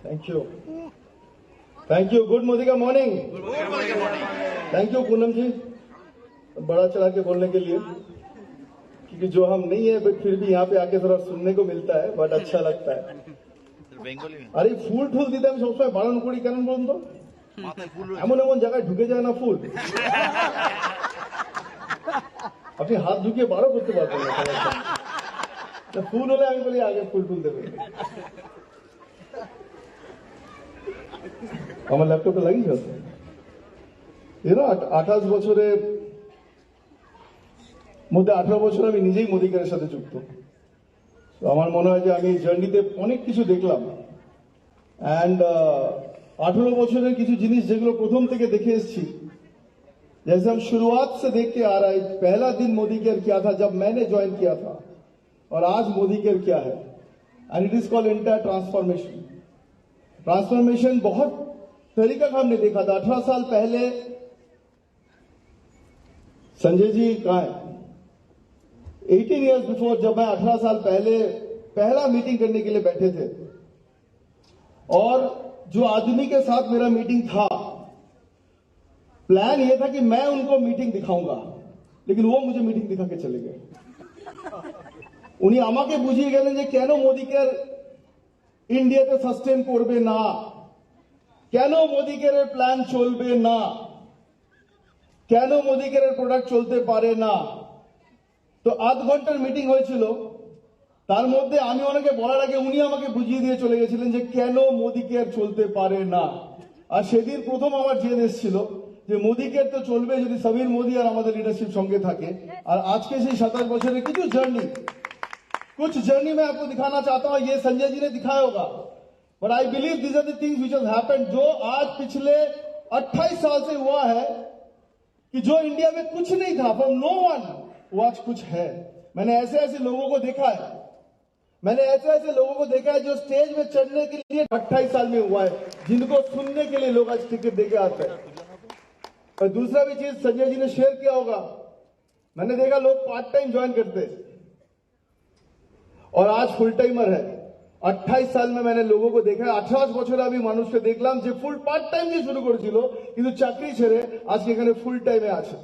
Thank you. Thank you. Good Modika morning. Good morning. Thank you Poonam जी बड़ा चढ़ा के बोलने के लिए, क्योंकि जो हम नहीं है बट फिर भी यहाँ पे आके थोड़ा सुनने को मिलता है, बट अच्छा लगता है। আরে ফুল ঠুল দিতে আমি সবসময় বারণ করি, কেন বলুন তো? এমন এমন জায়গায় ঢুকে যায় না ফুল, আপনি হাত ঢুকিয়ে বারো করতে পারবেন না। ফুল হলে আমি বলি আগে ফুল টুল দেবে। আমার ল্যাপটপটা লাগিয়ে গেছে, 28 বছরের মধ্যে 18 বছর আমি নিজেই মোদিকের সাথে যুক্ত। আমার মনে হয় যে আমি জার্নিতে অনেক কিছু দেখলাম, এন্ড 18 বছরের কিছু জিনিস যেগুলো প্রথম থেকে দেখে এসেছি, जैसे हम शुरुआत से देख के आ रहा है। पहला दिन मोदी केयर क्या था जब मैंने ज्वाइन किया था, और आज मोदी केयर क्या है, and it is called entire transformation. Transformation बहुत तरीका का हमने देखा था। 18 साल पहले संजय जी कहाँ है? 18 years बिफोर, जब मैं 18 साल पहले पहला मीटिंग करने के लिए बैठे थे, और जो आदमी के साथ मेरा मीटिंग था, प्लान ये था कि मैं उनको मीटिंग दिखाऊंगा, लेकिन वो मुझे मीटिंग दिखा के चले गए। উনি আমাকে বুঝিয়ে গেলেন যে কেন মোদি কেয়ার ইন্ডিয়াতে সাস্টেন করবে না, কেন মোদি কেয়ারের প্ল্যান চলবে না, কেন মোদি কেয়ারের প্রোডাক্ট চলতে পারে না। তো আধ ঘন্টার মিটিং হয়েছিল, তার মধ্যে আমি ওনাকে বলার আগে উনি আমাকে বুঝিয়ে দিয়ে চলে গেছিলেন যে কেন মোদি কেয়ার চলতে পারে না। আর সেদিন প্রথম আমার জেদ এসেছিল যে মোদি কেয়ার তো চলবে যদি সমীর মোদি আর আমাদের লিডারশিপ সঙ্গে থাকে। আর আজকে সেই 27 বছরের কিছু জার্নি, कुछ जर्नी मैं आपको दिखाना चाहता हूं। ये संजय जी ने दिखाया होगा, but I believe this are the things which has happened, जो आज पिछले 28 साल से हुआ है, कि जो इंडिया में कुछ नहीं था, फ्रॉम नो वन, वो आज कुछ है। मैंने ऐसे ऐसे लोगों को देखा है, मैंने ऐसे ऐसे लोगों को देखा है जो स्टेज में चढ़ने के लिए 28 साल में हुआ है, जिनको सुनने के लिए लोग आज टिकट देके आते हैं। और दूसरा भी चीज संजय जी ने शेयर किया होगा, मैंने देखा लोग पार्ट टाइम ज्वाइन करते हैं और आज ফুল টাইমার है। 28 সাল में मैंने लोगों को देखा है, 18 বছরে আমি মানুষকে দেখলাম যে ফুল পার্ট টাইম দিয়ে শুরু করেছিল, কিন্তু চাকরি ছেড়ে আজকে এখানে ফুল টাইমে আছে।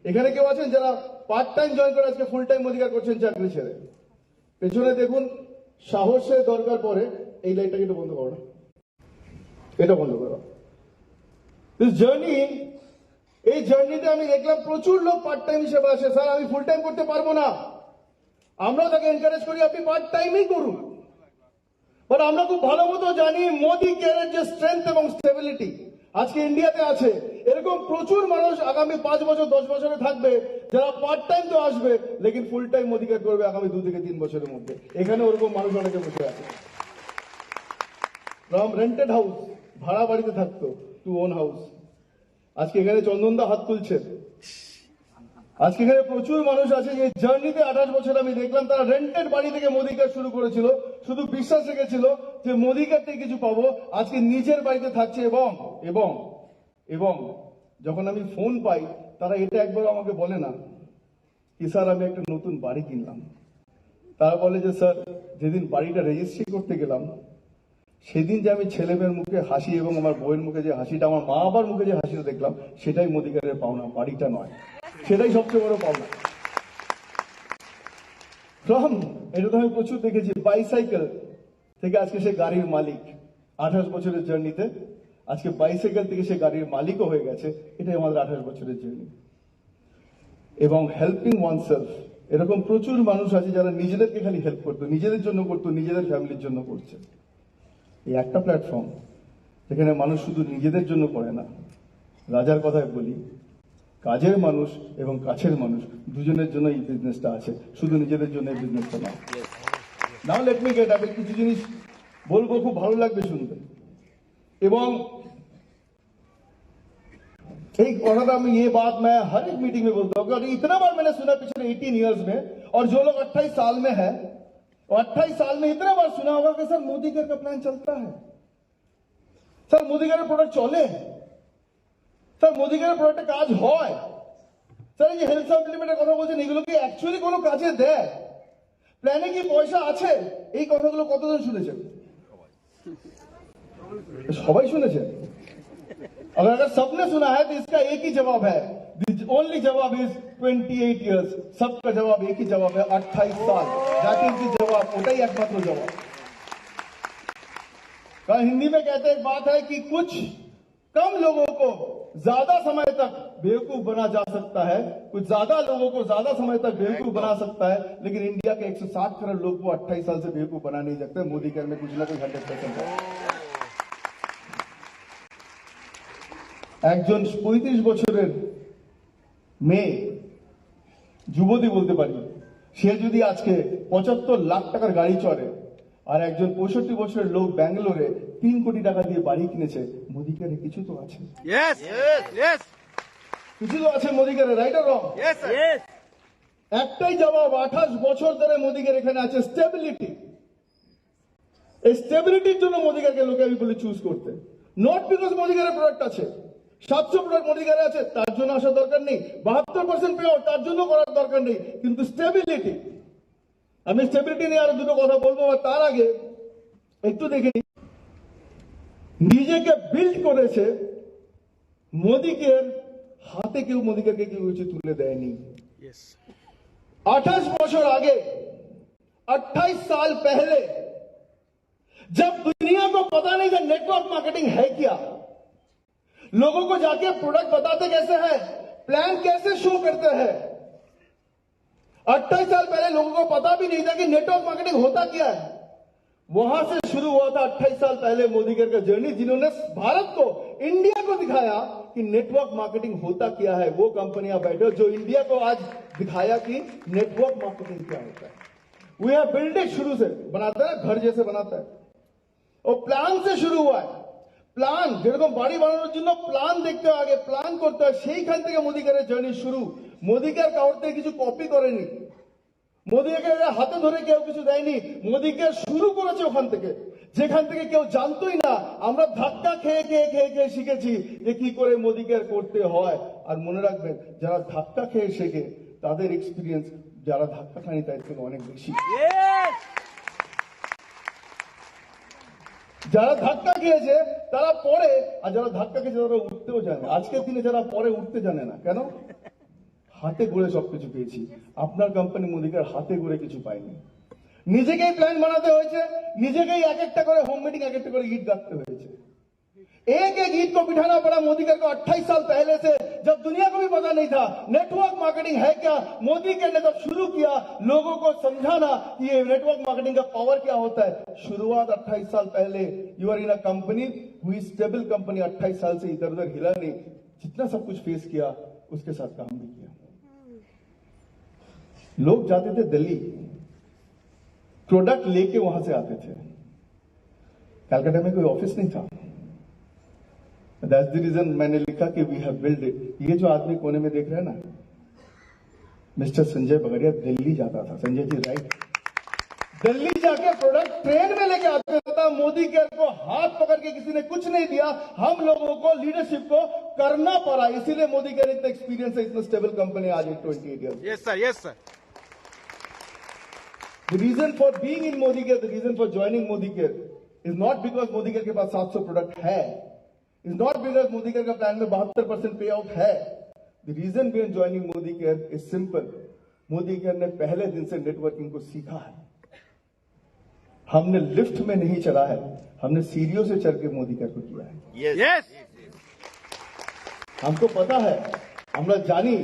এখানে কেউ আছেন যারা পার্ট টাইম জয়েন করে আজকে ফুল টাইম অধিকার করছেন চাকরি ছেড়ে? পেছনে দেখুন, সাহসের দরকার পড়ে। এই লাইটটাকে একটু বন্ধ করো না, এটা বন্ধ করো। দিস জার্নি, এই জার্নিতে আমি দেখলাম প্রচুর লোক পার্ট টাইম হিসেবে আসে, স্যার আমি ফুল টাইম করতে পারবো না। আমরা তাকে এনকারেজ করি আপনি পার্ট টাইমই করুন, বাট আমরা খুব ভালো মতো জানি মোদি কেয়ারের যে স্ট্রেংথ এবং স্টেবিলিটি আজকে ইন্ডিয়াতে আছে, এরকম প্রচুর মানুষ আগামী 5 বছর 10 বছরে থাকবে যারা পার্ট টাইম তো আসবে, লেকিন ফুল টাইম মোদি কেয়ার করবে আগামী 2 থেকে 3 বছরের মধ্যে। এখানে ওরকম মানুষ অনেকে বসে আছে। ফ্রম রেন্টেড হাউস, ভাড়া বাড়িতে থাকতো, টু ওন হাউস। আজকে এখানে চন্দনদা হাত তুলছে। আজকে এখানে প্রচুর মানুষ আছে যে জার্নিতে 28 বছর আমি দেখলাম তারা রেন্টেড বাড়ি থেকে মোদি কেয়ার শুরু করেছিল, শুধু বিশ্বাস রেখেছিল যে মোদি কেয়ার থেকে কিছু পাবো, আজকে নিজের বাড়িতে থাকছে। এবং এবং এবং যখন আমি ফোন পাই, তারা এটা একবার আমাকে বলে না কি স্যার আমি একটা নতুন বাড়ি কিনলাম, তারা বলে যে স্যার যেদিন বাড়িটা রেজিস্ট্রি করতে গেলাম, সেদিন যে আমি ছেলে মেয়ের মুখে হাসি এবং আমার বউয়ের মুখে যে হাসিটা, আমার মা বাবার মুখে যে হাসিটা দেখলাম, সেটাই মোদি কেয়ারের পাওনা, বাড়িটা নয়। সেটাই সবচেয়ে বড় পাওনা। ফ্রম, এটা তো আমি প্রচুর দেখেছি, বাইসাইকেল থেকে আজকে সে গাড়ির মালিক। 28 বছরের জার্নিতে আজকে বাইসাইকেল থেকে সে গাড়ির মালিকও হয়ে গেছে। এটাই আমাদের 28 বছরের জার্নি। এবং হেল্পিং ওয়ানসেলফ, এরকম প্রচুর মানুষ আছে যারা নিজেদেরকে খালি হেল্প করতো, নিজেদের জন্য করতো, নিজেদের ফ্যামিলির জন্য করছে। এই একটা প্ল্যাটফর্ম যেখানে মানুষ শুধু নিজেদের জন্য করে না, রাজার কথায় বলি, কাজের মানুষ এবং কাছের মানুষ দুজনের জন্য এই বিজনেসটা আছে, শুধু নিজেদের জন্য এই বিজনেসটা না। নাও লেট মি গেট আপ, কিছু জিনিস বলবো, খুব ভালো লাগবে শুনতে। এবং एक কথাটা আমি, ये बात मैं हर एक मीटिंग में बोलता हूँ, क्योंकि इतना बार मैंने सुना पिछले 18 इयर्स में, और जो लोग 28 साल में है, और 28 साल में इतना बार सुना होगा कि सर मोदी केयर का प्लान चलता है, सर मोदी केयर प्रोडक्ट चले, স্যার মোদি কেয়ারের প্রোডাক্টে কাজ হয়, স্যার এই যে হেলথ সাপ্লিমেন্টের কথা বলছেন, এগুলো কি অ্যাকচুয়ালি কোনো কাজে দেয়, প্ল্যানে কি পয়সা আছে, এই কথাগুলো কতজন শুনেছেন? সবাই শুনেছেন? अगर सबने सुना है तो इसका एक ही जवाब है, ओनली जवाब इज 28 years। सबका जवाब एक ही जवाब है, 28 साल। दैट इज द जवाब, ওটাই একমাত্র जवाब। हिंदी में कहते एक बात है कि कुछ कम लोगों को ज्यादा समय तक बेवकूफ बना जा सकता है, कुछ ज्यादा लोगों को ज्यादा समय तक बेवकूफ बना सकता है, लेकिन इंडिया के 160 करोड़ लोग को 28 साल से बेवकूफ बना नहीं सकते। मोदी केयर में कुछ ना कुछ 100% है। একজন 35 বছরের মেয়ে, যুবতী বলতে পারি, সে যদি আজকে 75 লাখ টাকার গাড়ি চড়ে, আর একজন 65 বছরের লোক ব্যাঙ্গালোরে 3 কোটি টাকা দিয়ে বাড়ি কিনেছে, মোদি কেয়ারে কিছু তো আছে। কিছু তো আছে মোদি কেয়ারে, রাইট অর রং? একটাই জবাব, 28 বছর ধরে মোদি কেয়ার এখানে আছে, স্টেবিলিটি। এই স্টেবিলিটির জন্য মোদি কেয়ারকে লোকে আমি বলি চুজ করতে, নট বিকজ মোদি কেয়ারের প্রোডাক্ট আছে। 700 প্রোডাক্ট মোদি কেয়ারে আছে, তার জন্য আসার দরকার নেই। 72% পে আউট, তার জন্য করার দরকার নেই, কিন্তু স্টেবিলিটি। আমি স্টেবিলিটি নিয়ে আরো দুটো কথা বলবো, তার আগে একটু দেখে নিই। নিজেকে বিল্ড করেছে মোদি কেয়ার, হাতে কেউ মোদি কেয়ারকে কেউ কিছু তুলে দেয়নি। 28 বছর আগে, 28 साल पहले, जब दुनिया को पता नहीं था नेटवर्क मार्केटिंग है क्या, लोगों को जाके प्रोडक्ट बताते कैसे हैं, प्लान कैसे शो करते हैं। 28 साल पहले लोगों को पता भी नहीं था कि नेटवर्क मार्केटिंग होता क्या है। वहां से शुरू हुआ था 28 साल पहले मोदी केयर का जर्नी, जिन्होंने भारत को, इंडिया को दिखाया कि नेटवर्क मार्केटिंग होता क्या है। वो कंपनियां बैठे जो इंडिया को आज दिखाया कि नेटवर्क मार्केटिंग क्या होता है। वी हैव बिल्ड इट, शुरू से बनाता है, घर जैसे बनाता है, और प्लान से शुरू हुआ है। প্ল্যান, যেরকম বাড়ি বানানোর জন্য প্ল্যান দেখতে হয়, আগে প্ল্যান করতে হয়, সেইখান থেকে মোদি কেয়ারের জার্নি শুরু। মোদি কেয়ার কারোর থেকে কিছু কপি করেনি, মোদি কেয়ারের হাতে ধরে কেউ কিছু দেয়নি, মোদি কেয়ার শুরু করেছে ওখান থেকে, যেখান থেকে কেউ জানতোই না। আমরা ধাক্কা খেয়ে খেয়ে খেয়ে খেয়ে শিখেছি যে কি করে মোদি কেয়ার করতে হয়। আর মনে রাখবেন, যারা ধাক্কা খেয়ে শেখে তাদের এক্সপিরিয়েন্স যারা ধাক্কা খায়নি তার থেকে অনেক বেশি। যারা ধাক্কা খেয়েছে তারা পরে, আর যারা ধাক্কা খেয়েছে তারা উঠতেও জানে। আজকের দিনে যারা পরে উঠতে জানে না কেন, হাতে গড়ে সবকিছু পেয়েছি। আপনার কোম্পানি মোদি কেয়ার হাতে গড়ে কিছু পায়নি, নিজেকেই প্ল্যান বানাতে হয়েছে, নিজেকেই এক একটা করে হোম মিটিং, এক একটা করে ইট গাঁথতে হয়েছে। एक एक ईट को बिठाना पड़ा मोदी केयर को 28 साल पहले से, जब दुनिया को भी पता नहीं था नेटवर्क मार्केटिंग है क्या। मोदी केयर ने जब शुरू किया लोगों को समझाना कि ये नेटवर्क मार्केटिंग का पावर क्या होता है। शुरुआत 28 साल पहले। You are in a company हुई स्टेबल कंपनी, 28 साल से इधर उधर हिला नहीं, जितना सब कुछ फेस किया उसके साथ काम भी किया। लोग जाते थे दिल्ली, प्रोडक्ट लेके वहां से आते थे, कलकत्ता में कोई ऑफिस नहीं था। That's the reason मैंने लिखा कि we have built it। ये जो आदमी कोने में देख रहे हैं ना, मिस्टर संजय बगड़िया दिल्ली जाता था। संजय जी राइट, दिल्ली जाके प्रोडक्ट ट्रेन में लेके आता था। मोदी केयर को हाथ पकड़ के किसी ने कुछ नहीं दिया, हम लोगों को लीडरशिप को करना पड़ा। इसीलिए मोदी केयर इतना एक्सपीरियंस है, इतना स्टेबल कंपनी आज 28 years। Yes sir, yes sir। The reason for being in Modi Care, the reason for joining Modi Care is not because Modi Care के पास 700 प्रोडक्ट है, is not because Modi Care का plan में 72% पे out है। The reason behind joining Modi Care is simple। Modi care ने पहले दिन से नेटवर्किंग को सीखा है। हमने लिफ्ट में नहीं चढ़ा है, हमने सीढ़ियों से चढ़ के मोदी केयर को किया है। Yes। हमको पता है, আমরা জানি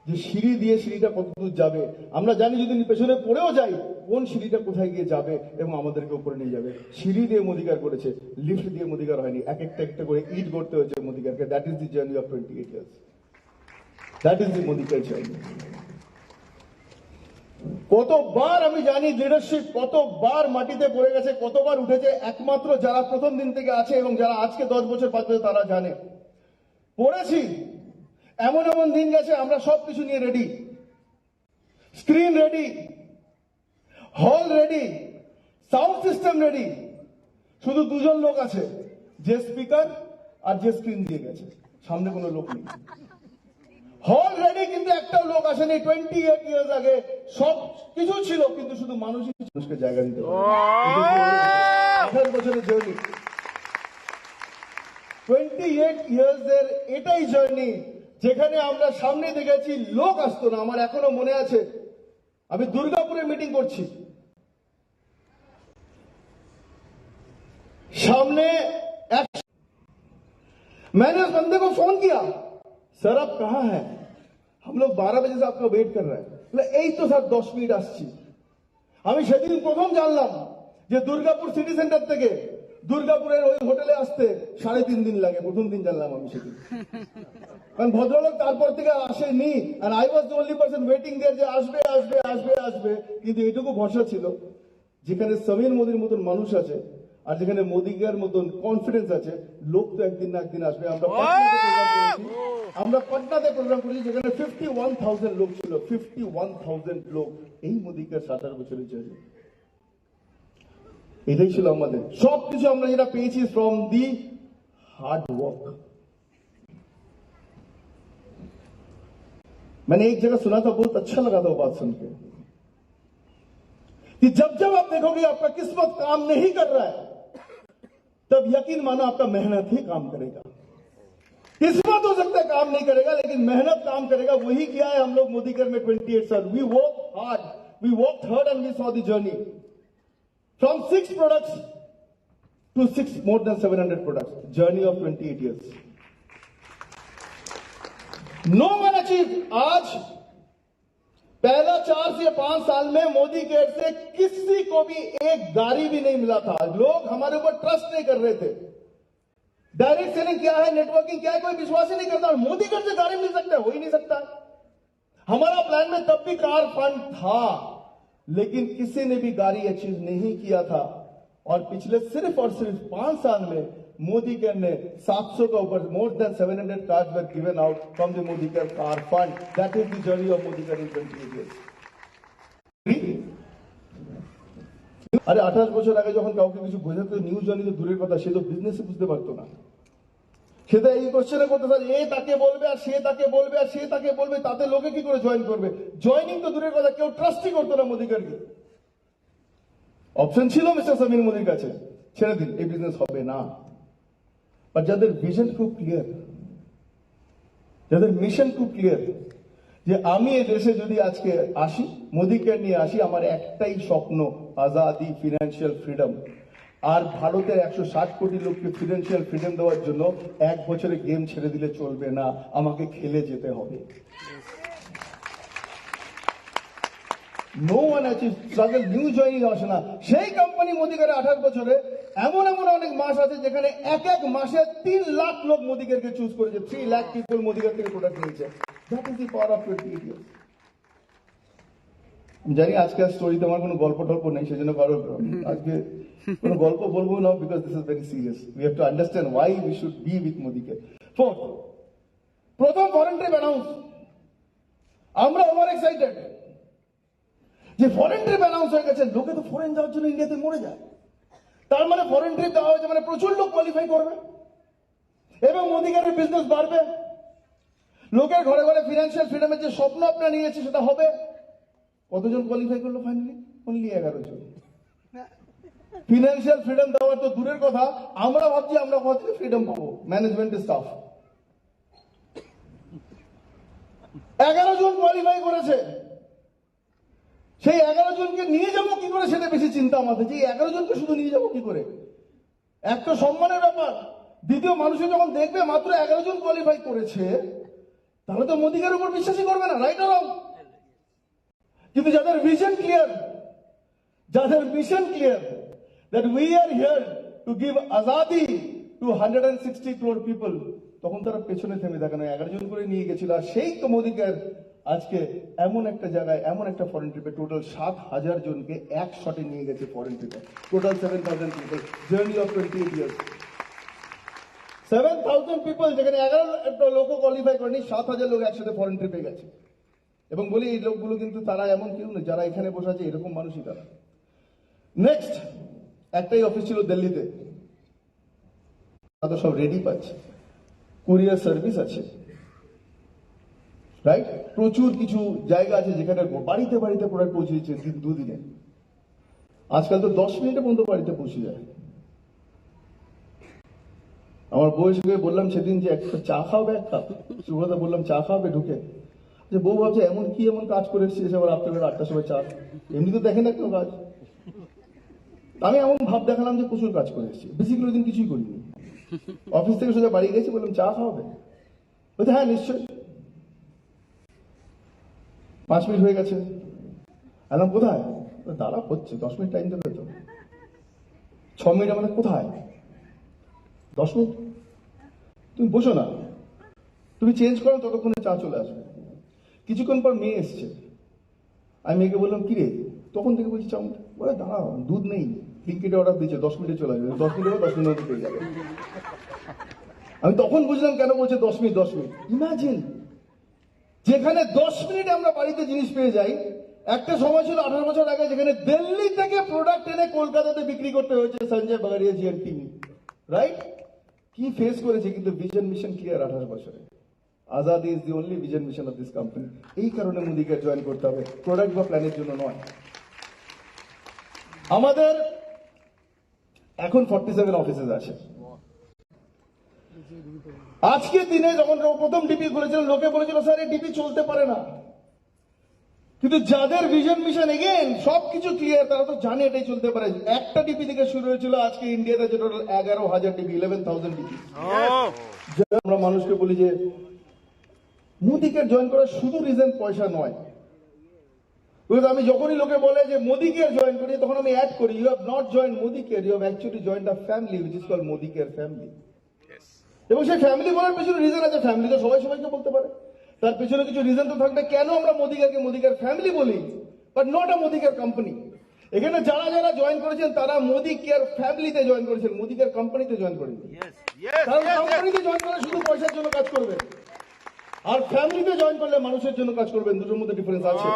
যে সিঁড়ি দিয়ে সিঁড়িটা কত দূর যাবে, আমরা জানি যদি পেছনে পড়েও যাই কোন সিঁড়িটা কোথায় গিয়ে যাবে এবং আমাদেরকে উপরে নিয়ে যাবে। সিঁড়ি দিয়ে মোদি কেয়ার করেছে, লিফট দিয়ে মোদি কেয়ার হয়নি, এক একটা একটা করে ইট গড়তে হয়েছে মোদি কেয়ারকে। That is the journey of 28 years। That is the Modicare journey. কতবার আমি জানি লিডারশিপ কতবার মাটিতে পড়ে গেছে, কতবার উঠেছে, একমাত্র যারা প্রথম দিন থেকে আছে এবং যারা আজকে 10 বছর 5 বছর তারা জানে। পড়েছি, এমন এমন দিন গেছে আমরা সবকিছু নিয়ে রেডি, স্ক্রিন রেডি, হল রেডি, সাউন্ড সিস্টেম রেডি, শুধু দুজন লোক আছে, যে স্পিকার আর যে স্ক্রিন দিয়ে গেছে, সামনে কোনো লোক নেই। হল রেডি কিন্তু একটাও লোক আসেনি। 28 years আগে সব কিছু ছিল কিন্তু শুধু মানুষকে জায়গা দিতে পারে। 28 বছরের জার্নি। 28 ইয়ার্স এর এটাই জার্নি, যেখানে আমরা সামনে দেখেছি লোক আসতো না। আমার এখনো মনে আছে, আমি দুর্গাপুরে মিটিং করছি, सामने मैंने उस बंदे को फोन किया, सर आप कहां हैं? हम लोग 12 बजे से आपका वेट कर रहे हैं। बोले এই তো স্যার 10 মিনিট আসছি। আমি সেদিন প্রথম জানলাম যে দুর্গাপুর সিটি সেন্টার থেকে দুর্গাপুরের ওই হোটেলে আসতে 3.5 দিন লাগে। প্রথম দিন জানলাম আমি সেদিন, কারণ ভদ্রলোক তারপর থেকে আর আসেনি। আর I was the only person waiting there যে আসবে আসবে আসবে আসবে। কিন্তু এটুকু ভরসা ছিল, যেখানে সমীর মোদির মতন মানুষ আছে আর যেখানে মোদিকার মতন কনফিডেন্স আছে, লোক তো একদিন না একদিন আসবে। আমরা পাটনাতে প্রোগ্রাম করেছি, যেখানে 51,000 লোক ছিল। 51,000 লোক, এই মোদিকার 17 বছরের জন্য। এটাই ছিল আমাদের সবকিছু। আমরা যেটা পেয়েছি ফ্রম দি हार्ड वर्क। मैंने एक जगह सुना था, बहुत अच्छा लगा था वो बात सुन के, कि जब जब आप देखोगे आपका किस्मत काम नहीं कर रहा है, तब यकीन मानो आपका मेहनत ही काम करेगा। किस्मत हो सकता है काम नहीं करेगा, लेकिन मेहनत काम करेगा। वही किया है हम लोग मोदीकर में 28 साल। We work hard, we work hard and we saw the journey from 6 products to 6 more than 700 products. Journey of 28 years. No one achieved. आज पहला 4 से 5 साल में मोदी केयर से किसी को भी एक गाड़ी भी नहीं मिला था। लोग हमारे ऊपर ट्रस्ट नहीं कर रहे थे। डायरेक्ट सेलिंग क्या है, नेटवर्किंग क्या है, कोई विश्वास ही नहीं करता। मोदी केयर से गाड़ी मिल सकता है? हो ही नहीं सकता। हमारा प्लान में तब भी कार फंड था, लेकिन किसी ने भी गाड़ी अचीव नहीं किया था। और पिछले सिर्फ और सिर्फ 5 साल में मोदी केयर ने 700 का ऊपर more than 700 card were given out from the Modi care car fund. That is the journey of Modi care in 28 years. আরে 28 বছর আগে যখন কাউকে কিছু বোঝাতে নিউজ জানি তো দূরের কথা, সে তো বিজনেসে বুঝতে পারতো না। সেটা এই কোশ্চেনে করতে স্যার, এ তাকে বলবে আর সে তাকে বলবে আর সে তাকে বলবে, তাতে লোকে কি করে জয়েন করবে? জয়েনিং তো দূরের কথা, কেউ ট্রাস্টই করতো না মোদি কেয়ারকে। অপশন ছিল মিস্টার সমীর মোদির কাছে, ছেড়ে দিন, এই বিজনেস হবে না। আর যাদের ভিশন খুব ক্লিয়ার, যাদের মিশন খুব ক্লিয়ার, যে আমি এই দেশে যদি আজকে আসি, মোদি কেয়ার নিয়ে আসি, আমার একটাই স্বপ্ন, আজাদি, ফিনান্সিয়াল ফ্রিডম। আর ভারতের 160 কোটি লোককে ফিনান্সিয়াল ফ্রিডম দেওয়ার জন্য 1 বছরে গেম ছেড়ে দিলে চলবে না, আমাকে খেলে যেতে হবে। No one achieve struggle, new joining আসে না। সেই কোম্পানি মোদি কেয়ারে 28 বছরে এমন এমন অনেক মাস আছে যেখানে এক এক মাসে 3 লাখ লোক মোদি কেয়ারকে চুজ করেছে। 3 লাখ পিপল মোদি কেয়ার থেকে প্রোডাক্ট নিয়েছে। That is the power of 28 years. জানি আজকে স্টোরিতে আমার কোনো গল্প টল্প নেই, সেজন্য কারো আজকে কোনো গল্প বলবো না, because this is very serious. We have to understand why we should be with Modi care. Fourth, প্রথম ফরেন ট্রিপ অ্যানাউন্স। আমরা ওভার এক্সাইটেড যে ফরেন ট্রিপ অ্যানাউন্স হয়ে গেছে। লোকে তো ফরেন যাওয়ার জন্য ইন্ডিয়াতে মরে যায়, তার মানে ফরেন ট্রিপ দেওয়া হয়েছে মানে প্রচুর লোক কোয়ালিফাই করবে এবং মোদি কেয়ারের বিজনেস বাড়বে। লোকের ঘরে ঘরে ফিনান্সিয়াল ফ্রিডমের যে স্বপ্ন আপনারা নিয়েছে সেটা হবে। কতজন কোয়ালিফাই করলো ফাইনালি? অনলি 11 জন। ফিনান্সিয়াল ফ্রিডম দেওয়ার তো দূরের কথা, আমরা ভাবছি আমরা কোথা থেকে ফ্রিডম পাবো। ম্যানেজমেন্টের স্টাফ 11 জন কোয়ালিফাই করেছে। সেই 11 জনকে নিয়ে যাবো কি করে, সেটা বেশি চিন্তা আমাদের, যে 11 জনকে শুধু নিয়ে যাবো কি করে। একটা সম্মানের ব্যাপার। দ্বিতীয়, মানুষের যখন দেখবে মাত্র 11 জন কোয়ালিফাই করেছে, তাহলে তো মোদি কেয়ারের উপর বিশ্বাসই করবে না, রাইট অর রং? কিন্তু যাদের ভিশন ক্লিয়ার, যাদের mission clear, that we are here to give azadi to 160 crore people, তখন তারা পেছনে থেমে থাকে না। 11 জন করে নিয়ে গেছিল। আর সেই তো মোদি কেয়ার আজকে এমন একটা জায়গায়, এমন একটা ফরেন ট্রিপে টোটাল 7,000 জনকে এক শটে নিয়ে গেছে ফরেন ট্রিপে। Total 7,000 people, journey of 28 years. 7,000 people, যেখানে 11 লোক কোয়ালিফাই করেনি, 7,000 লোক একসাথে ফরেন ট্রিপে গেছে। এবং বলি এই লোকগুলো কিন্তু তারা এমন কেউ না, যারা এখানে বসে আছে এরকম মানুষই তারা। নেক্সট, একটাই অফিস ছিল দিল্লিতে, তাদের সব রেডি পাচ্ছে, কুরিয়ার সার্ভিস আছে, রাইট? প্রচুর কিছু জায়গা আছে যেখানে বাড়িতে বাড়িতে প্রোডাক্ট পৌঁছে দিচ্ছে 2 দিনে। আজকাল তো 10 মিনিটে পর্যন্ত বাড়িতে পৌঁছে যায়। আমার বউয়ের সঙ্গে বললাম সেদিন যে একটা চা খাওয়াবে, এক কাপ। সুব্রতা বললাম চা খাওয়াবে ঢুকে, যে বউ ভাবছে এমন কাজ করে এসেছিস আবার রাত্রেবেলা 8টার সময় চা, এমনি তো দেখেন একটা কাজ। আমি এমন ভাব দেখালাম যে প্রচুর কাজ করে এসেছি, বেসিক্যালি ওই দিন কিছুই করিনি। অফিস থেকে সোজা বাড়ি গেছি, বললাম চা খাওয়াবে, বলছে হ্যাঁ নিশ্চয়ই। 5 মিনিট হয়ে গেছে, এলাম কোথায়, দাঁড়া হচ্ছে 10 মিনিট টাইম দেবে তো। 6 মিনিট আমাদের কোথায়, 10 মিনিট, তুমি বসো না, তুমি চেঞ্জ করো, ততক্ষণে চা চলে আসবে। কিছুক্ষণ পর মেয়ে এসছে, আমি মেয়েকে বললাম কি রে, তখন থেকে বলছি চা বলে দাঁড়াও, দুধ নেই, ব্লিঙ্কিটে অর্ডার দিচ্ছে, 10 মিনিটে চলে আসবে, 10 মিনিট 10 মিনিট পেয়ে যাবে। আমি তখন বুঝলাম কেন বলছে 10 মিনিট 10 মিনিট। ইমাজিন, যেখানে 10 মিনিটে আমরা বাড়িতে জিনিস পেয়ে যাই, একটা সময় ছিল 18 বছর আগে যেখানে দিল্লি থেকে প্রোডাক্ট এনে কলকাতাতে বিক্রি করতে হয়েছে সঞ্জয় বাগারিয়া জি এর টিম, রাইট? কি ফেস করেছে, কিন্তু ভিশন মিশন ক্লিয়ার 18 বছরে। Azadi is the only vision mission of this company. এই কারণে মোদিকে জয়েন করতে হবে, প্রোডাক্ট বা প্ল্যানের জন্য নয়। আমাদের এখন 47 অফিসেস আছে। আজকে দিনে যখন প্রথম ডিপি খুলেছিল, লোকে বলেছিল স্যার এই ডিপি চলতে পারে না, কিন্তু যাদের ভিশন মিশন এগেন সবকিছু ক্লিয়ার, তারা তো জানে এটাই চলতে পারে। একটা ডিপি থেকে শুরু হয়েছিল, আজকে ইন্ডিয়াতে টোটাল 11,000 ডিপি, 11,000 ডিপি। আমরা মানুষকে বলি যে মোদিকে জয়েন করার শুধু রিজন পয়সা নয়। আমি যখনই লোকে বলে যে মোদি কেয়ার জয়েন করি, তখন আমি অ্যাড করি, you have not join Modicare, you have actually join the family which is called Modicare family. এবং সেই ফ্যামিলি বলার পেছনে রিজন আছে, ফ্যামিলি তো সবাই সবাইকে বলতে পারে, তার পেছনে কিছু রিজন তো থাকবে কেন আমরা মোদি কেয়ার ফ্যামিলি বলি, but not a Modi care company. এখানে যারা যারা জয়েন করেছেন তারা মোদি কেয়ার ফ্যামিলিতে জয়েন করেছেন, মোদি কেয়ার কোম্পানিতে জয়েন করেন। কারণ কোম্পানিতে জয়েন করে শুধু পয়সার জন্য কাজ করবে, আর ফ্যামিলিতে জয়েন করলে মানুষের জন্য কাজ করবেন, দুটোর মধ্যে ডিফারেন্স আছে।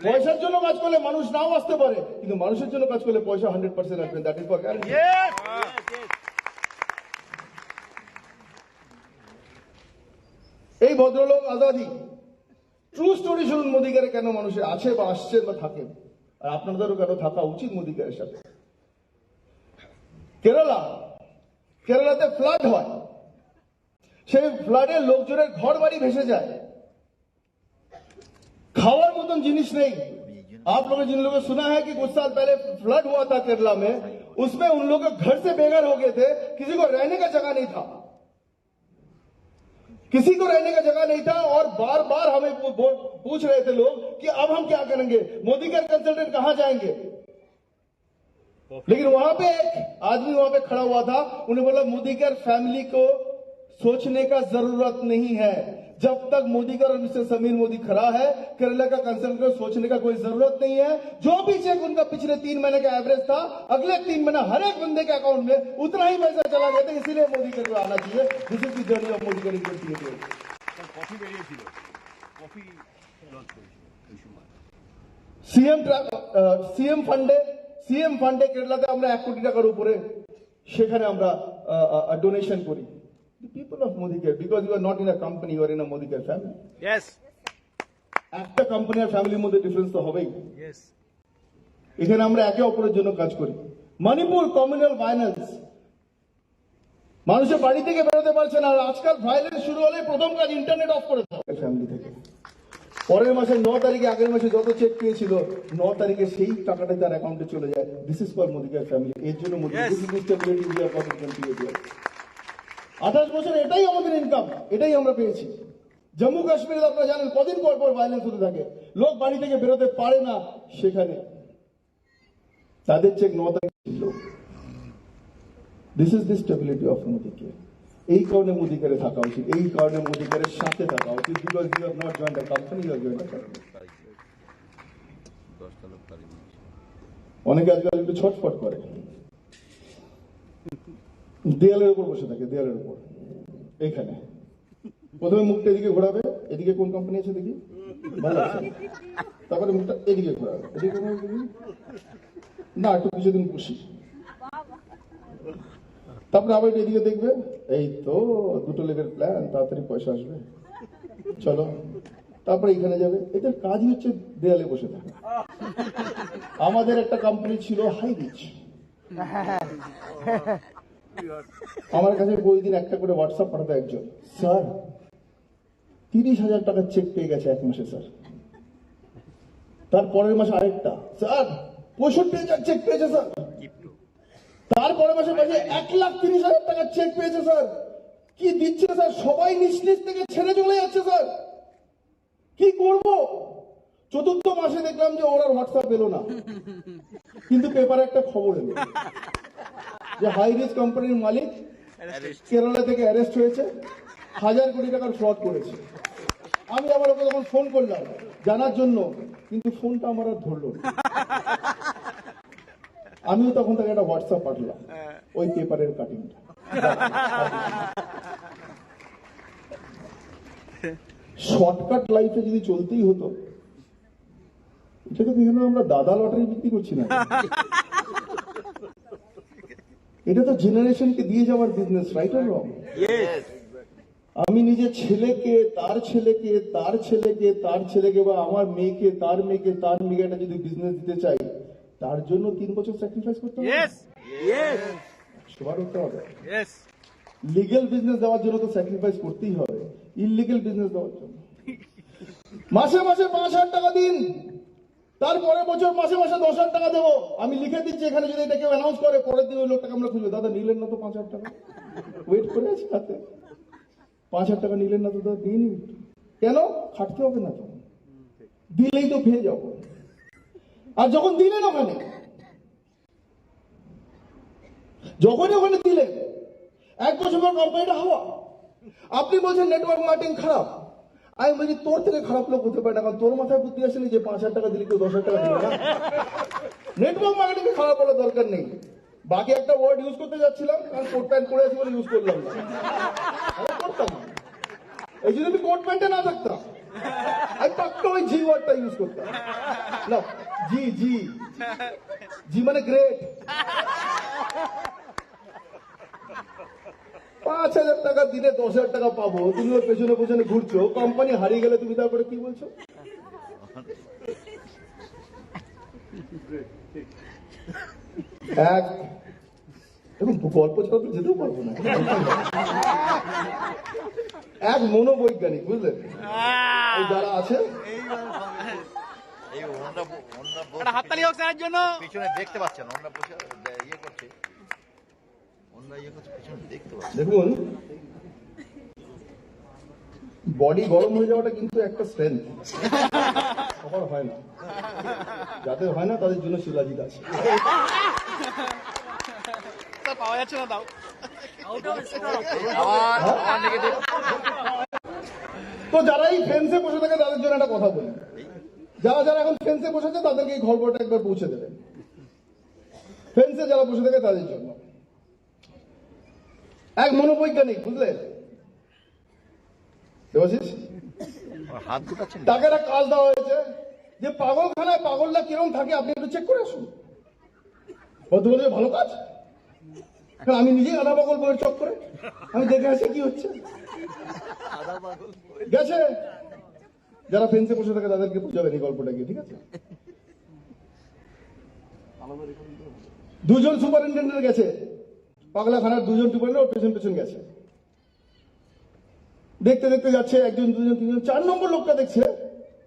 পয়সার জন্য কাজ করলে মানুষ নাও আসতে পারে, কিন্তু মানুষের জন্য কাজ করলে পয়সা 100% আসবে, দ্যাট ইজ ফর গ্যারান্টি। এই ভদ্রলোক আজাদি, ট্রু স্টোরি শুনুন মোদি কেয়ারে কেন মানুষের আছে বা আসছেন বা থাকেন, আর আপনাদেরও কেন থাকা উচিত মোদি কেয়ারের সাথে। কেরালাতে ফ্লাড হয়, সেই ফ্লাডে লোকজনের ঘর বাড়ি ভেসে যায়, खावर मतन जिनिस नहीं। आप लोगों जिन लोगों ने सुना है कि कुछ साल पहले फ्लड हुआ था केरला में, उसमें उन लोगों के घर से बेघर हो गए थे, किसी को रहने का जगह नहीं था, किसी को रहने का जगह नहीं था, और बार बार हमें पूछ रहे थे लोग कि अब हम क्या करेंगे, मोदी केयर कंसल्टेंट कहां जाएंगे। लेकिन वहां पे एक आदमी वहां पे खड़ा हुआ था, उन्हें बोला मोदी केयर फैमिली को सोचने का जरूरत नहीं है, जब तक मोदी का और मिस्टर समीर मोदी खड़ा है, केरला का कंसर्न को सोचने का कोई जरूरत नहीं है। जो भी चेक उनका पिछले 3 महीने का एवरेज था, अगले 3 महीना हर एक बंदे के अकाउंट में उतना ही पैसा चला गया था, इसीलिए मोदी केयर को आना चाहिए। This is the journey of Modi care India. CM ফান্ডে কেরালাতে আমরা 1 কোটি টাকার উপরে সেখানে আমরা ডোনেশন করি। The people of Modi Care, because you are not in a company, you are in a Modi Care family. Yes. একটা কোম্পানি আর ফ্যামিলির মধ্যে ডিফারেন্স তো হবেই। Yes. এখানে আমরা একে অপরের জন্য কাজ করি। মণিপুর কমিউনাল ভায়োলেন্স, মানুষের বাড়ি থেকে বেরোতে পারছে না, আর আজকাল ভায়োলেন্স শুরু হলে প্রথম কাজ ইন্টারনেট অফ করে দেওয়া ফ্যামিলি থেকে। পরের মাসে 9 তারিখে, আগের মাসে যত চেক পেয়েছিল 9 তারিখে সেই টাকাটা তার অ্যাকাউন্টে চলে যায়। This is for Modi care family. এর জন্য Modi stability we are continue. 28 বছর এটাই আমাদের ইনকাম, এটাই আমরা পেয়েছি। জম্মু কাশ্মীরে আপনারা জানেন কদিন পর পর ভায়োলেন্স হতে থাকে, লোক বাড়ি থেকে বেরোতে পারে না, সেখানে তাদের চেক 9 তারিখ ছিল। This is the stability of Modi care. এই কারণে মোদি কেয়ারে থাকা উচিত, এই কারণে মোদি কেয়ারের সাথে থাকা উচিত, because you have not joined the company, you have joined the family. অনেকে আজকাল একটু ছটফট করে, দেয়ালের উপর বসে থাকে, দেয়ালের উপর এইখানে প্রথমে মুখটা এদিকে ঘোরাবে, এদিকে কোন কোম্পানি আছে দেখি, ভালো আছে, তারপরে মুখটা এদিকে ঘোরাবে, এদিকে না একটু কিছুদিন খুশি, তারপরে আবার এদিকে দেখবে, এই তো 2 লেগের প্ল্যান, তাড়াতাড়ি পয়সা আসবে, চলো, তারপরে এখানে যাবে। এদের কাজই হচ্ছে দেয়ালে বসে থাকা। আমাদের একটা কোম্পানি ছিল হাই রিচ, আমার কাছে প্রতিদিন একটা করে হোয়াটসঅ্যাপ পাঠাতো একজন, স্যার 30,000 টাকার চেক পেয়ে গেছে 1 মাসে স্যার। তার পরের মাসে আরেকটা, স্যার 65,000 চেক পেয়েছে স্যার। তারপরে মাসে 1,30,000 টাকার চেক পেয়েছে স্যার। কি দিচ্ছে স্যার, সবাই নিজ নিজ থেকে ছেড়ে চলে যাচ্ছে স্যার, কি করব? চতুর্থ মাসে দেখলাম যে ওরা হোয়াটসঅ্যাপ এলো না, কিন্তু পেপারে একটা খবর এলো যে হাই রিস্ক কোম্পানির মালিক কেরালা থেকে অ্যারেস্ট হয়েছে, 1,000 কোটি টাকার ফ্রড করেছে। আমি আবার ওকে তখন ফোন করলাম জানার জন্য, কিন্তু ফোনটা আমার আর ধরলো না। আমিও তখন তাকে একটা হোয়াটসঅ্যাপ পাঠালাম ওই পেপারের কাটিংটা। শর্টকাট লাইফে যদি চলতেই হতো, এটাকে এখানে আমরা দাদা লটারি বিক্রি করছি না, এটা তো জেনারেশনকে দিয়ে যাওয়ার বিজনেস, রাইট অর রং? আমি নিজের ছেলেকে, তার ছেলেকে, তার ছেলেকে, তার ছেলেকে, বা আমার মেয়েকে, তার মেয়েকে, তার মেয়েকে একটা যদি বিজনেস দিতে চাই, তার জন্য 3 বছর স্যাক্রিফাইস করতে হবে, সবার করতে হবে। লিগ্যাল বিজনেস দেওয়ার জন্য তো স্যাক্রিফাইস করতেই হবে, ইললিগ্যাল বিজনেস দেওয়ার জন্য। মাসে মাসে 5,000 টাকা দিন, তারপরের বছর মাসে মাসে 10,000 টাকা দেবো। আমি লিখে দিচ্ছি এখানে, যদি এটা কেউ অ্যানাউন্স করে, পরের দিন ওই লোকটাকে আমরা খুঁজবো, দাদা নিলেন না তো 5,000 টাকা, ওয়েট করে আছি হাতে, 5,000 টাকা নিলেন না তো দাদা, দিয়ে নিন। কেন? খাটতে হবে না তো, দিলেই তো পেয়ে যাবো। আর যখন দিলেন ওখানে, যখনই ওখানে দিলেন, 1 বছর পর কোম্পানিটা হাওয়া। আপনি বলছেন নেটওয়ার্ক মার্কেটিং খারাপ, আমি বলছি তোর থেকে খারাপ লোক হতে পারে না, কারণ তোর মাথায় বুদ্ধি আসেনি যে 5,000 টাকা দিলে কেউ 10,000 টাকা দিবে না। নেটওয়ার্ক মার্কেটিং খারাপ বলার দরকার নেই। বাকি একটা ওয়ার্ড ইউজ করতে যাচ্ছিলাম, কারণ কোট প্যান্ট পরে আছি বলে ইউজ করলাম না, আমি করতাম না। এই যদি আমি কোট প্যান্টে না থাকতাম, আমি পাক্কা ওই জি ওয়ার্ডটা ইউজ করতাম না। জি জি জি মানে গ্রেট। 5,000 টাকা দিলে 10,000 টাকা পাবো, তুমি ওর পেছনে পেছনে ঘুরছো, কোম্পানি হারিয়ে গেলে তুমি তারপরে কি বলছো? এবং গল্প ছাড়া তো যেতেও পারবো না। এক মনোবৈজ্ঞানিক, বুঝলেন, যারা আছে হাততালি হোক স্যারের জন্য। পিছনে দেখতে পাচ্ছেন ওরা বসে ইয়ে করছে, ওরা ইয়ে করছে, পিছনে দেখতে পাচ্ছেন। দেখুন, বডি গরম হয়ে যাওয়াটা কিন্তু একটা স্ট্রেংথ, সবার হয় না। যাদের হয় না তাদের জন্য শিলাজিৎ আছে। পাওয়া যাচ্ছে না তাও। তো যারা এই ফেন্সে বসে থাকে তাদের জন্য একটা কথা বলি, যারা যারা এখন ফেন্সে বসেছে তাদেরকে এই খবরটা একবার পৌঁছে দেবেন। ফেন্সে যারা বসে থাকে তাদের জন্য এক মনোবৈজ্ঞানিক, বুঝলেন দেবাশিস, হাত দুটাচ্ছেন, তাকে একটা কাজ দেওয়া হয়েছে যে পাগলখানায় পাগলরা কিরকম থাকে আপনি একটু চেক করে আসুন। বলছে ভালো কাজ, কারণ আমি নিজেই আধা পাগল বলে চক করে আমি দেখে আসি কি হচ্ছে। গেছে, যারা ফেন্সে বসে থাকে তাদেরকে বুঝাবেন এই গল্পটা কি, ঠিক আছে? 2 জন সুপারিনটেন্ডেন্ট গেছে, পাগলাখানার 2 জন সুপারিনটেন্ডেন্ট পেছন পেছন গেছে, দেখতে দেখতে যাচ্ছে, 1 জন 2 জন 3 জন, 4 নম্বর লোকটা দেখছে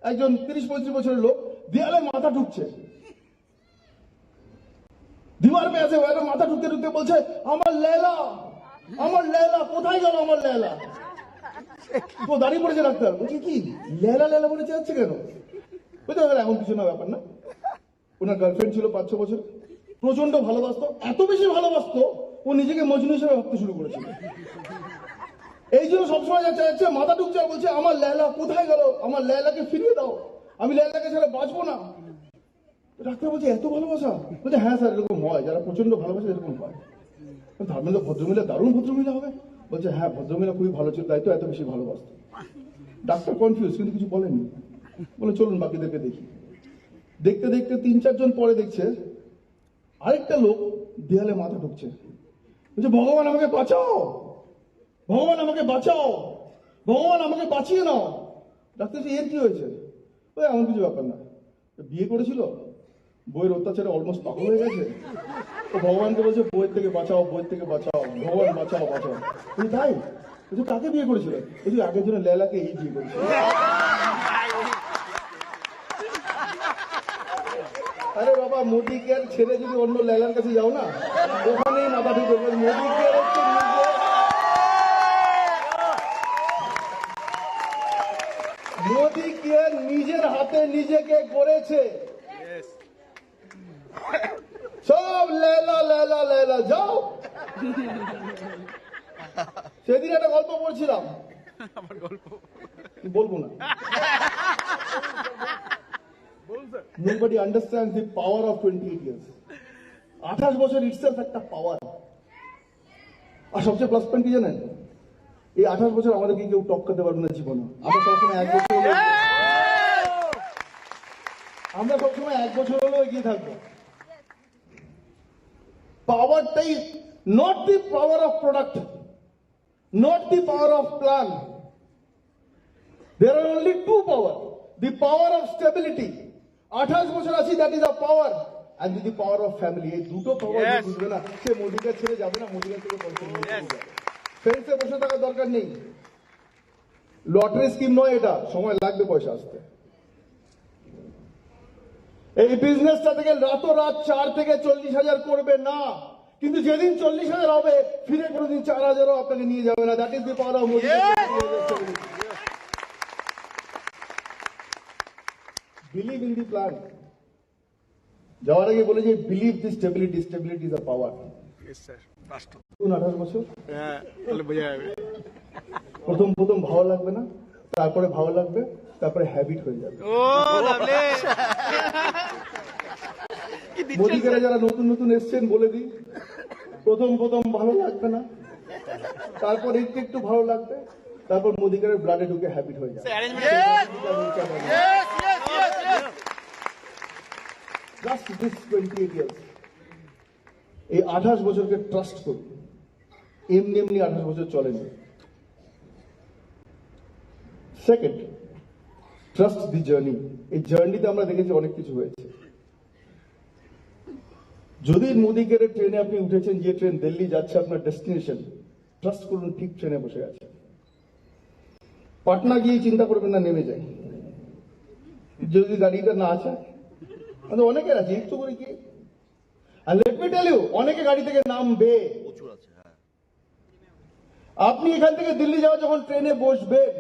একজন 30-35 বছরের লোক দেয়ালে মাথা ঢুকছে, দীবার পে আছে, ওরা মাথা ঢুকতে ঢুকতে বলছে আমার লেলা, আমার লেলা কোথায় গেল, আমার লেলা। তো দাঁড়িয়ে পড়েছে ডাক্তার, বলছে কি লেলা লেলা বলে যাচ্ছে কেন? বুঝতে পারবেন এমন কিছু না, ব্যাপার না। ওনার গার্লফ্রেন্ড ছিল 5-6 বছর, প্রচন্ড ভালোবাসতো, এত বেশি ভালোবাসতো ও নিজেকে মজনু হিসেবে ভাবতে শুরু করেছিল। এই জন্য সবসময় যাচ্ছে, মাথা ঢুকছে আর বলছে আমার লেলা কোথায় গেল, আমার লেলাকে ফিরিয়ে দাও, আমি লেলাকে ছাড়া বাঁচবো না। ডাক্তার বলছে এত ভালোবাসা? বলছে হ্যাঁ স্যার, এরকম হয়, যারা প্রচন্ড ভালোবাসে এরকম হয়। তার মানে ভদ্রমহিলা দারুণ ভদ্রমহিলা হবে? বলছে হ্যাঁ, ভদ্রমহিলা খুবই ভালো ছিল, তাই তো এত বেশি ভালোবাসত। ডাক্তার কনফিউজ, কিন্তু কিছু বলেননি, বলে চলুন বাকিদেরকে দেখি। দেখতে দেখতে 3-4 জন পরে দেখছে আরেকটা লোক দেয়ালে মাথা ঢুকছে, বলছে ভগবান আমাকে বাঁচাও, ভগবান আমাকে বাঁচাও, ভগবান আমাকে বাঁচিয়ে নাও। ডাক্তার এর কি হয়েছে? ওই এমন কিছু ব্যাপার না, বিয়ে করেছিল, বইয়ের অত্যাচারে অলমোস্ট পাগল হয়ে গেছে। তো ভগবানকে বলছে বইয়ের থেকে বাঁচাও, বইয়ের থেকে বাঁচাও, ভগবান বাঁচাও বাঁচাও। তুই তাই তুই কাকে বিয়ে করেছিল? তুই আগের জন্য লেলাকে এই বিয়ে করেছিল। আরে বাবা, মোদি কেয়ার ছেড়ে যদি অন্য লেলার কাছে যাও না, ওখানেই মাথা ঢুকে যাবে। মোদি কেয়ার হচ্ছে মোদি কেয়ার নিজের হাতে নিজেকে গড়েছে। সব লেলা লেলা লেলা যাও। সেদিন একটা গল্প পড়ছিলাম, বলবো না। Nobody understands the power of 28 years. 28 বছর itself একটা পাওয়ার। আর সবচেয়ে প্লাস পয়েন্ট কি জানেন? এই 28 বছর আমাদেরকে কেউ টক্কাতে পারবে না জীবনে। আমরা সবসময় এক বছর হলেও এগিয়ে থাকবো। পাওয়ারটাই not the power of product, not the power of plan. There are only two power. The power of stability. 28 বছর আছি, that is a power, and the power of family. এই দুটো পাওয়ার বুঝবে না, সে মোদিকে ছেড়ে যাবে না, মোদিকে থেকে পয়সা নিয়ে যাবে। ফেন্সে বসে থাকার দরকার নেই। লটারি স্কিম নয় এটা, সময় লাগবে পয়সা আসতে। এই বিজনেসটা থেকে রাতোরাত 4 থেকে 40,000 করবে না, কিন্তু যেদিন 40,000 হবে ফিরে কোনোদিন 4,000ও আপনাকে নিয়ে যাবে না। That is the power of Modi. Believe in the plan. যাওয়ার আগে বলে যে believe the stability, stability is a power. 28 বছর প্রথম ভালো লাগবে না, তারপরে ভালো লাগবে, তারপরে হ্যাবিট হয়ে যাবে। মোদিকেরা যারা নতুন নতুন এসছেন বলে দিই, প্রথম ভালো লাগবে না, তারপর একটু ভালো লাগবে, তারপর মোদিকের ব্লাডে ঢুকে হ্যাবিট হয়ে যাবে। Just this 28 years, এই 28 বছরকে ট্রাস্ট করুন। এমনি 28 বছর চলেনি। Second, trust the journey. এই জার্নিতে আমরা দেখেছি অনেক কিছু হয়েছে। যদি মোদিকের ট্রেনে আপনি উঠেছেন, যে ট্রেন দিল্লি যাচ্ছে আপনার ডেস্টিনেশন, ট্রাস্ট করুন ঠিক ট্রেনে বসে আছে। পাটনা গিয়ে চিন্তা করবেন না নেমে যায়, যদি গাড়িটা না আছে। অনেকের আছে একটু করে কি, আর লেট মি টেল ইউ, অনেকে গাড়ি থেকে নামবে। প্রচুর আছে। হ্যাঁ, আপনি এখান থেকে দিল্লি যাওয়া যখন ট্রেনে বসবেন,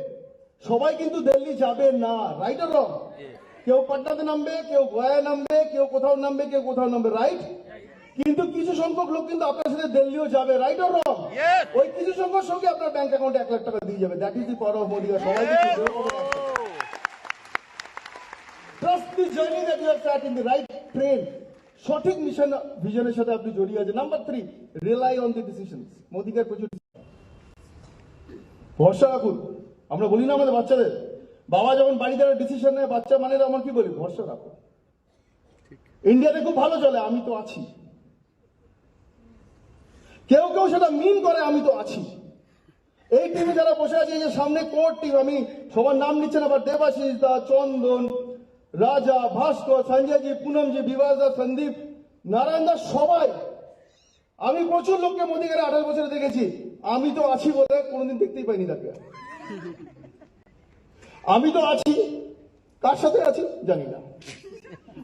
সবাই কিন্তু দিল্লি যাবে না, রাইট অর রং? কেউ পাটনাতে নামবে, কেউ গয়ায় নামবে, কেউ কোথাও নামবে, কেউ কোথাও নামবে, রাইট? কিন্তু কিছু সংখ্যক লোক কিন্তু আপনার সাথে দিল্লিও যাবে, রাইট অর রং? ওই কিছু সংখ্যক সঙ্গে আপনার ব্যাংক অ্যাকাউন্টে 1 লাখ টাকা দিয়ে যাবে। That is the power of Modi. সবাইকে trust the journey that you have sat in the right train. সঠিক মিশন ভিশনের সাথে আপনি জড়িয়ে আছেন। Number 3, rely on the decisions. মোদিকে প্রচুর ভরসা রাখুন। আমরা বলি না আমাদের বাচ্চাদের, বাবা যখন বাড়িতে ডিসিশন নেয়, বাচ্চা মানে আমার কি বলি, ভরসা রাখো। ইন্ডিয়াতে খুব ভালো চলে, আমি তো আছি। কেউ সেটা মিন করে, আমি তো আছি। এই টিমে যারা বসে আছে, যে সামনে কোর টিম, আমি সবার নাম নিচ্ছে না, দেবাশিস দা, চন্দন, রাজা, ভাস্কর, সঞ্জয়জি, পুনমজি, বিভাস দা, সন্দীপ, নারায়ণ দা, সবাই। আমি প্রচুর লোককে মোদিকে 28 বছরে দেখেছি, আমি তো আছি বলে কোনোদিন দেখতেই পাইনি তাকে। আমি তো আছি, কার সাথে আছি জানি না।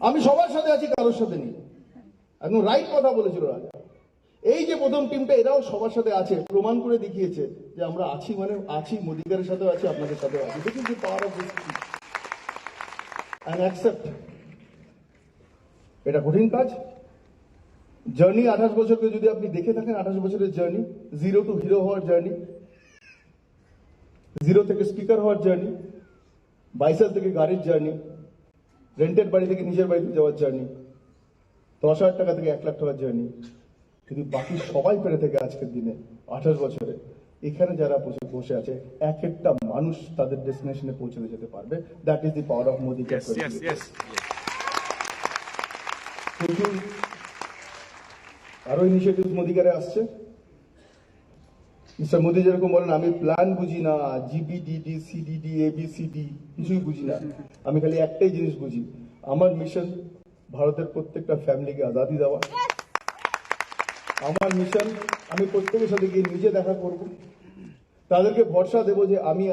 আমি সবার সাথে আছি, কারোর সাথে নেই। একদম রাইট কথা বলেছিল রাজা। এই যে প্রথম টিমটা, এরাও সবার সাথে আছে, প্রমাণ করে দেখিয়েছে যে আমরা আছি, মানে আছি, মোদিকারের সাথেও আছি, আপনাদের সাথেও আছি। This is the power of and accept. এটা কঠিন কাজ। জার্নি 28 বছরকে যদি আপনি দেখে থাকেন, 28 বছরের জার্নি, 0 টু হিরো হওয়ার জার্নি, 0 থেকে স্পিকার হওয়ার জার্নি, বাইসাল থেকে গাড়ির জার্নি, রেন্টেড বাড়ি থেকে নিজের বাড়িতে যাওয়ার জার্নি, 10,000 টাকা থেকে 1 লাখ টাকার জার্নি। যদি বাকি সবাই পেরে থেকে আজকের দিনে 28 বছরে এখানে যারা বসে আছে, এক একটা মানুষ তাদের ডেস্টিনেশনে পৌঁছাতে যেতে পারবে। That is the power of Modi. প্রচুর আরো ইনিশিয়েটিভ মোদিকারে আসছে। মিস্টার মোদি যেরকম বলেন, আমি প্ল্যান বুঝি না, জিবিডিডি, সিডিডি, এবিসিডি কিছুই বুঝি না। আমি খালি একটাই জিনিস বুঝি, আমার মিশন ভারতের প্রত্যেকটা ফ্যামিলিকে আজাদি দেওয়া। আমার মিশন, আমি প্রত্যেকের সাথে গিয়ে নিজে দেখা করব, তাদেরকে ভরসা দেবো যে আমি